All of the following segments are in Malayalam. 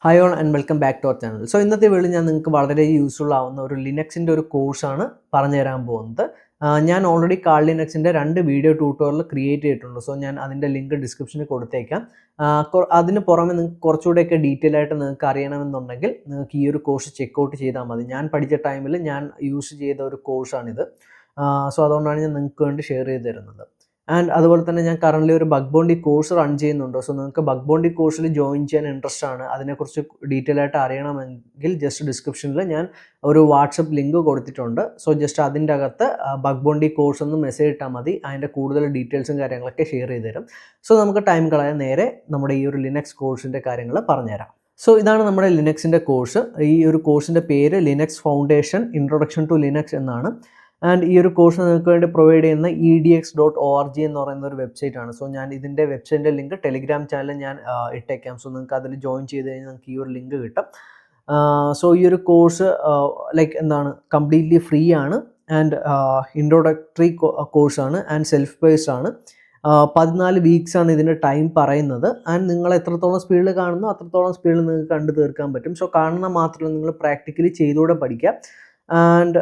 Hi all and welcome back to our channel. So ഇന്നത്തെ വീഡിയോയിൽ ഞാൻ നിങ്ങൾക്ക് വളരെ യൂസ്ഫുൾ ആവുന്ന ഒരു ലിനക്സിൻ്റെ ഒരു കോഴ്സാണ് പറഞ്ഞു തരാൻ പോകുന്നത്. ഞാൻ ഓൾറെഡി കാൾ ലിനക്സിൻ്റെ 2 വീഡിയോ ട്യൂട്ടോറിയൽ ക്രിയേറ്റ് ചെയ്തിട്ടുണ്ട്. സോ ഞാൻ അതിൻ്റെ ലിങ്ക് ഡിസ്ക്രിപ്ഷനിൽ കൊടുത്തേക്കാം. അതിന് പുറമെ നിങ്ങൾക്ക് കുറച്ചുകൂടെയൊക്കെ ഡീറ്റെയിൽ ആയിട്ട് നിങ്ങൾക്ക് അറിയണമെന്നുണ്ടെങ്കിൽ നിങ്ങൾക്ക് ഈ ഒരു കോഴ്സ് ചെക്കൗട്ട് ചെയ്താൽ മതി. ഞാൻ പഠിച്ച ടൈമിൽ ഞാൻ യൂസ് ചെയ്ത ഒരു കോഴ്സാണിത്. സോ അതുകൊണ്ടാണ് ഞാൻ നിങ്ങൾക്ക് വേണ്ടി ഷെയർ ചെയ്ത് തരുന്നത്. ആൻഡ് അതുപോലെ തന്നെ ഞാൻ കറൻ്റ്ലി ഒരു ബഗ് ബൗണ്ടി കോഴ്സ് റൺ ചെയ്യുന്നുണ്ട്. സോ നിങ്ങൾക്ക് ബഗ് ബൗണ്ടി കോഴ്സിൽ ജോയിൻ ചെയ്യാൻ ഇൻട്രസ്റ്റ് ആണ്, അതിനെക്കുറിച്ച് ഡീറ്റെയിൽ ആയിട്ട് അറിയണമെങ്കിൽ ജസ്റ്റ് ഡിസ്ക്രിപ്ഷനിൽ ഞാൻ ഒരു വാട്സപ്പ് ലിങ്ക് കൊടുത്തിട്ടുണ്ട്. സോ ജസ്റ്റ് അതിൻ്റെ അകത്ത് ബഗ് ബൗണ്ടി കോഴ്സ് ഒന്ന് മെസ്സേജ് ഇട്ടാൽ മതി. അതിൻ്റെ കൂടുതൽ ഡീറ്റെയിൽസും കാര്യങ്ങളൊക്കെ ഷെയർ ചെയ്ത് തരും. സോ നമുക്ക് ടൈം കളയാൻ നേരെ നമ്മുടെ ഈ ഒരു ലിനക്സ് കോഴ്സിൻ്റെ കാര്യങ്ങൾ പറഞ്ഞുതരാം. സോ ഇതാണ് നമ്മുടെ ലിനക്സിൻ്റെ കോഴ്സ്. ഈ ഒരു കോഴ്സിൻ്റെ പേര് Linux foundation introduction to Linux എന്നാണ്. ആൻഡ് ഈ ഒരു കോഴ്സ് നിങ്ങൾക്ക് വേണ്ടി പ്രൊവൈഡ് ചെയ്യുന്ന edx.org എന്ന് പറയുന്ന ഒരു വെബ്സൈറ്റ് ആണ്. സോ ഞാൻ ഇതിൻ്റെ വെബ്സൈറ്റിൻ്റെ ലിങ്ക് ടെലിഗ്രാം ചാനലിൽ ഞാൻ ഇട്ടേക്കാം. സോ നിങ്ങൾക്ക് അതിൽ ജോയിൻ ചെയ്ത് കഴിഞ്ഞാൽ നിങ്ങൾക്ക് ഈ ഒരു ലിങ്ക് കിട്ടും. സോ ഈ ഒരു കോഴ്സ് കംപ്ലീറ്റ്ലി ഫ്രീ ആണ്. ആൻഡ് ഇൻട്രൊഡക്ടറി കോഴ്സാണ് ആൻഡ് സെൽഫ് ബേസ്ഡ് ആണ്. 14 വീക്സ് ആണ് ഇതിൻ്റെ ടൈം പറയുന്നത്. ആൻഡ് നിങ്ങൾ എത്രത്തോളം സ്പീഡിൽ കാണുന്നോ അത്രത്തോളം സ്പീഡിൽ നിങ്ങൾക്ക് കണ്ടു തീർക്കാൻ പറ്റും. സോ കാണുന്ന മാത്രമല്ല, നിങ്ങൾ പ്രാക്ടിക്കലി ചെയ്തുകൂടെ പഠിക്കുക. ആൻഡ്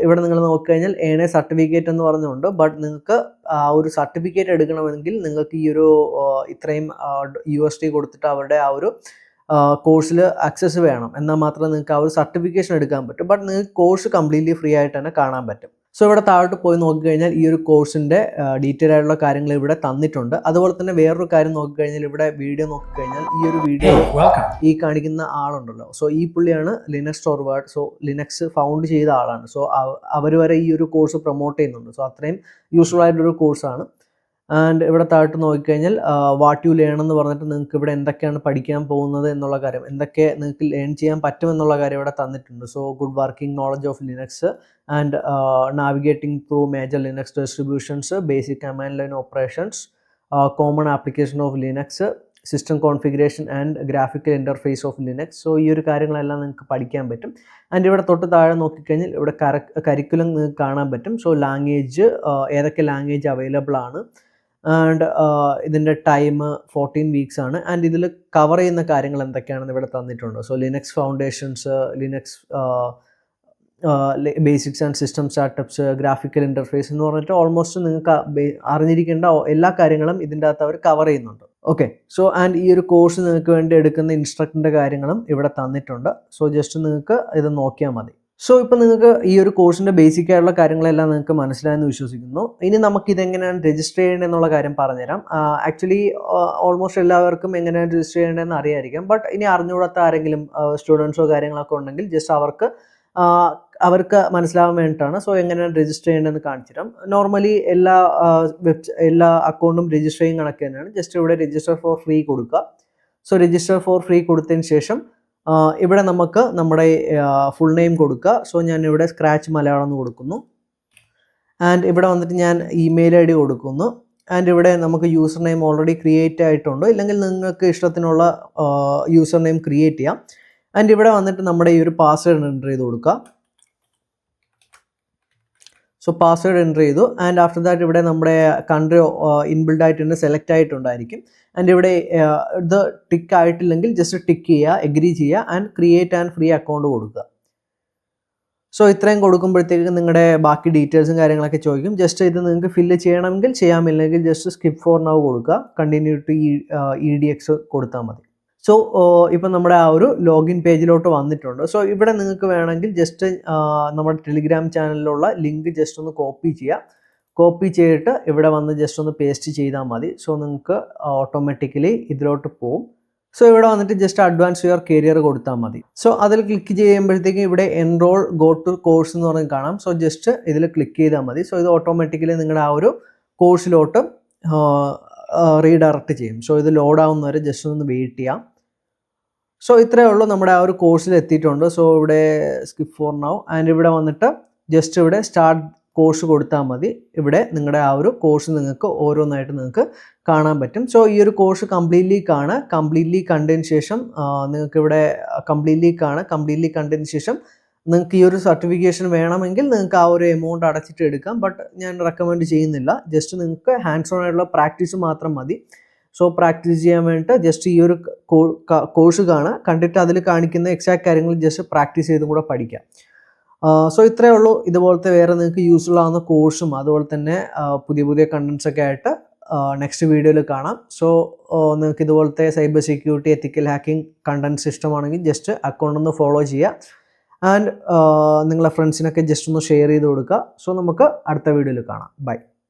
ഇവിടെ നിങ്ങൾ നോക്കിക്കഴിഞ്ഞാൽ ഏണേ സർട്ടിഫിക്കറ്റ് എന്ന് പറഞ്ഞുകൊണ്ട്, ബട്ട് നിങ്ങൾക്ക് ഒരു സർട്ടിഫിക്കറ്റ് എടുക്കണമെങ്കിൽ നിങ്ങൾക്ക് ഈ ഒരു ഇത്രയും USD കൊടുത്തിട്ട് അവരുടെ ആ ഒരു കോഴ്സിൽ ആക്സസ് വേണം. എന്നാൽ മാത്രമേ നിങ്ങൾക്ക് ആ ഒരു സർട്ടിഫിക്കേഷൻ എടുക്കാൻ പറ്റും. ബട്ട് നിങ്ങൾക്ക് കോഴ്സ് കംപ്ലീറ്റ്ലി ഫ്രീ ആയിട്ട് തന്നെ കാണാൻ പറ്റും. സോ ഇവിടെ താഴോട്ട് പോയി നോക്കിക്കഴിഞ്ഞാൽ ഈ ഒരു കോഴ്സിൻ്റെ ഡീറ്റെയിൽ ആയിട്ടുള്ള കാര്യങ്ങൾ ഇവിടെ തന്നിട്ടുണ്ട്. അതുപോലെ തന്നെ വേറൊരു കാര്യം നോക്കിക്കഴിഞ്ഞാൽ ഇവിടെ വീഡിയോ നോക്കിക്കഴിഞ്ഞാൽ ഈ ഒരു വീഡിയോ ഈ കാണിക്കുന്ന ആളുണ്ടല്ലോ, സോ ഈ പുള്ളിയാണ് Linux forward. So Linux found ചെയ്ത ആളാണ്. സോ അവർ വരെ ഈ ഒരു കോഴ്സ് പ്രൊമോട്ട് ചെയ്യുന്നുണ്ട്. സോ അത്രയും യൂസ്ഫുൾ ആയിട്ടൊരു കോഴ്സാണ്. ആൻഡ് ഇവിടെ താഴോട്ട് നോക്കിക്കഴിഞ്ഞാൽ വാട്ട് യു ലേൺ എന്ന് പറഞ്ഞിട്ട് നിങ്ങൾക്ക് ഇവിടെ എന്തൊക്കെയാണ് പഠിക്കാൻ പോകുന്നത് എന്നുള്ള കാര്യം, എന്തൊക്കെ നിങ്ങൾക്ക് ലേൺ ചെയ്യാൻ പറ്റുമെന്നുള്ള കാര്യം ഇവിടെ തന്നിട്ടുണ്ട്. So good working knowledge of Linux and navigating through major Linux distributions, basic command line operations, common application of Linux, system configuration and graphical interface of Linux. So ഈ ഒരു കാര്യങ്ങളെല്ലാം നിങ്ങൾക്ക് പഠിക്കാൻ പറ്റും. ആൻഡ് ഇവിടെ തൊട്ട് താഴെ നോക്കിക്കഴിഞ്ഞാൽ ഇവിടെ കരിക്കുലം നിങ്ങൾക്ക് കാണാൻ പറ്റും. സോ ലാംഗ്വേജ്, ഏതൊക്കെ ലാംഗ്വേജ് അവൈലബിൾ ആണ്. ആൻഡ് ഇതിൻ്റെ ടൈം 14 വീക്സ് ആണ്. ആൻഡ് ഇതിൽ കവർ ചെയ്യുന്ന കാര്യങ്ങൾ എന്തൊക്കെയാണെന്ന് ഇവിടെ തന്നിട്ടുണ്ട്. So Linux foundations, Linux basics and system startups, graphical interface എന്ന് പറഞ്ഞിട്ട് ഓൾമോസ്റ്റ് നിങ്ങൾക്ക് അറിഞ്ഞിരിക്കേണ്ട എല്ലാ കാര്യങ്ങളും ഇതിൻ്റെ അകത്ത് അവർ കവർ ചെയ്യുന്നുണ്ട്. ഓക്കെ, സോ ആൻഡ് ഈ ഒരു കോഴ്സ് നിങ്ങൾക്ക് വേണ്ടി എടുക്കുന്ന ഇൻസ്ട്രക്ടറിൻ്റെ കാര്യങ്ങളും ഇവിടെ തന്നിട്ടുണ്ട്. സോ ജസ്റ്റ് നിങ്ങൾക്ക് ഇത് നോക്കിയാൽ മതി. സോ ഇപ്പോൾ നിങ്ങൾക്ക് ഈ ഒരു കോഴ്സിൻ്റെ ബേസിക് ആയിട്ടുള്ള കാര്യങ്ങളെല്ലാം നിങ്ങൾക്ക് മനസ്സിലായെന്ന് വിശ്വസിക്കുന്നു. ഇനി നമുക്ക് ഇതെങ്ങനെയാണ് രജിസ്റ്റർ ചെയ്യേണ്ടതെന്നുള്ള കാര്യം പറഞ്ഞുതരാം. ആക്ച്വലി ഓൾമോസ്റ്റ് എല്ലാവർക്കും എങ്ങനെയാണ് രജിസ്റ്റർ ചെയ്യേണ്ടതെന്ന് അറിയായിരിക്കാം. ബട്ട് ഇനി അറിഞ്ഞുകൂടാത്ത ആരെങ്കിലും സ്റ്റുഡൻസോ കാര്യങ്ങളൊക്കെ ഉണ്ടെങ്കിൽ ജസ്റ്റ് അവർക്ക് മനസ്സിലാവാൻ വേണ്ടിയിട്ടാണ്. സോ എങ്ങനെയാണ് രജിസ്റ്റർ ചെയ്യേണ്ടതെന്ന് കാണിച്ചു തരാം. നോർമലി എല്ലാ അക്കൗണ്ടും രജിസ്റ്റർ ചെയ്യും കണക്ക് തന്നെയാണ്. ജസ്റ്റ് ഇവിടെ രജിസ്റ്റർ ഫോർ ഫ്രീ കൊടുക്കുക. സോ രജിസ്റ്റർ ഫോർ ഫ്രീ കൊടുത്തതിന് ശേഷം ഇവിടെ നമുക്ക് നമ്മുടെ ഫുൾ നെയിം കൊടുക്കുക. സോ ഞാൻ ഇവിടെ സ്ക്രാച്ച് മലയാളം എന്ന് കൊടുക്കുന്നു. ആൻഡ് ഇവിടെ വന്നിട്ട് ഞാൻ ഇമെയിൽ ID കൊടുക്കുന്നു. ആൻഡ് ഇവിടെ നമുക്ക് യൂസർ നെയിം ഓൾറെഡി ക്രിയേറ്റ് ആയിട്ടുണ്ട്, ഇല്ലെങ്കിൽ നിങ്ങൾക്ക് ഇഷ്ടത്തിനുള്ള യൂസർ നെയിം ക്രിയേറ്റ് ചെയ്യാം. ആൻഡ് ഇവിടെ വന്നിട്ട് നമ്മുടെ ഈ ഒരു പാസ്വേഡ് എൻ്റർ ചെയ്ത് കൊടുക്കുക. സോ പാസ്വേഡ് എൻ്റർ ചെയ്തു. ആൻഡ് ആഫ്റ്റർ ദാറ്റ് ഇവിടെ നമ്മുടെ കൺട്രി ഇൻബിൽഡ് ആയിട്ട് സെലക്ട് ആയിട്ടുണ്ടായിരിക്കും. ആൻഡ് ഇവിടെ ഇത് ടിക്ക് ആയിട്ടില്ലെങ്കിൽ ജസ്റ്റ് ടിക്ക് ചെയ്യുക, എഗ്രി ചെയ്യുക and create and free account കൊടുക്കുക. സോ ഇത്രയും കൊടുക്കുമ്പോഴത്തേക്ക് നിങ്ങളുടെ ബാക്കി ഡീറ്റെയിൽസും കാര്യങ്ങളൊക്കെ ചോദിക്കും. ജസ്റ്റ് ഇത് നിങ്ങൾക്ക് ഫില്ല് ചെയ്യണമെങ്കിൽ ചെയ്യാമില്ലെങ്കിൽ ജസ്റ്റ് സ്കിപ്പ് ഫോർ നൗ കൊടുക്കുക, കണ്ടിന്യൂ ടു EDX കൊടുത്താൽ മതി. സോ ഇപ്പം നമ്മുടെ ആ ഒരു ലോഗിൻ പേജിലോട്ട് വന്നിട്ടുണ്ട്. സോ ഇവിടെ നിങ്ങൾക്ക് വേണമെങ്കിൽ ജസ്റ്റ് നമ്മുടെ ടെലിഗ്രാം ചാനലിലുള്ള ലിങ്ക് ജസ്റ്റ് ഒന്ന് കോപ്പി ചെയ്യുക. കോപ്പി ചെയ്തിട്ട് ഇവിടെ വന്ന് ജസ്റ്റ് ഒന്ന് പേസ്റ്റ് ചെയ്താൽ മതി. സോ നിങ്ങൾക്ക് ഓട്ടോമാറ്റിക്കലി ഇതിലോട്ട് പോകും. സോ ഇവിടെ വന്നിട്ട് ജസ്റ്റ് അഡ്വാൻസ് യുവർ കരിയർ കൊടുത്താൽ മതി. സോ അതിൽ ക്ലിക്ക് ചെയ്യുമ്പോഴത്തേക്കും ഇവിടെ എൻറോൾ ഗോ ടു കോഴ്സ് എന്ന് പറഞ്ഞ് കാണാം. സോ ജസ്റ്റ് ഇതിൽ ക്ലിക്ക് ചെയ്താൽ മതി. സോ ഇത് ഓട്ടോമാറ്റിക്കലി നിങ്ങളുടെ ആ ഒരു കോഴ്സിലോട്ട് റീഡയറക്റ്റ് ചെയ്യും. സോ ഇത് ലോഡ് ആവുന്നവരെ ജസ്റ്റ് ഒന്ന് വെയിറ്റ് ചെയ്യാം. സോ ഇത്രയേ ഉള്ളൂ, നമ്മുടെ ആ ഒരു കോഴ്സിൽ എത്തിയിട്ടുണ്ട്. സോ ഇവിടെ സ്കിപ്പ് ഫോർ നൗ ആൻഡ് ഇവിടെ വന്നിട്ട് ജസ്റ്റ് ഇവിടെ സ്റ്റാർട്ട് കോഴ്സ് കൊടുത്താൽ മതി. ഇവിടെ നിങ്ങളുടെ ആ ഒരു കോഴ്സ് നിങ്ങൾക്ക് ഓരോന്നായിട്ട് നിങ്ങൾക്ക് കാണാൻ പറ്റും. സോ ഈ ഒരു കോഴ്സ് കംപ്ലീറ്റ്ലി കണ്ടതിന് ശേഷം നിങ്ങൾക്ക് ഇവിടെ കംപ്ലീറ്റ്ലി കണ്ടതിന് ശേഷം നിങ്ങൾക്ക് ഈ ഒരു സർട്ടിഫിക്കേഷൻ വേണമെങ്കിൽ നിങ്ങൾക്ക് ആ ഒരു എമൗണ്ട് അടച്ചിട്ട് എടുക്കാം. ബട്ട് ഞാൻ റെക്കമെൻഡ് ചെയ്യുന്നില്ല. ജസ്റ്റ് നിങ്ങൾക്ക് ഹാൻഡ്സ് ഓൺ ആയിട്ടുള്ള പ്രാക്ടീസ് മാത്രം മതി. സോ പ്രാക്ടീസ് ചെയ്യാൻ വേണ്ടിയിട്ട് ജസ്റ്റ് ഈ ഒരു കോഴ്സ് കണ്ടിട്ട് അതിൽ കാണിക്കുന്ന എക്സാക്ട് കാര്യങ്ങൾ ജസ്റ്റ് പ്രാക്ടീസ് ചെയ്തും കൂടെ പഠിക്കാം. സോ ഇത്രയേ ഉള്ളൂ. ഇതുപോലത്തെ വേറെ നിങ്ങൾക്ക് യൂസ്ഫുൾ ആവുന്ന കോഴ്സും അതുപോലെ തന്നെ പുതിയ പുതിയ കണ്ടൻസ് ഒക്കെ ആയിട്ട് നെക്സ്റ്റ് വീഡിയോയിൽ കാണാം. സോ നിങ്ങൾക്ക് ഇതുപോലത്തെ cyber security, ethical hacking contents ഇഷ്ടമാണെങ്കിൽ ജസ്റ്റ് അക്കൗണ്ട് ഒന്ന് ഫോളോ ചെയ്യുക. ആൻഡ് നിങ്ങളുടെ ഫ്രണ്ട്സിനൊക്കെ ജസ്റ്റ് ഒന്ന് ഷെയർ ചെയ്ത് കൊടുക്കുക. സോ നമുക്ക് അടുത്ത വീഡിയോയിൽ കാണാം. ബൈ.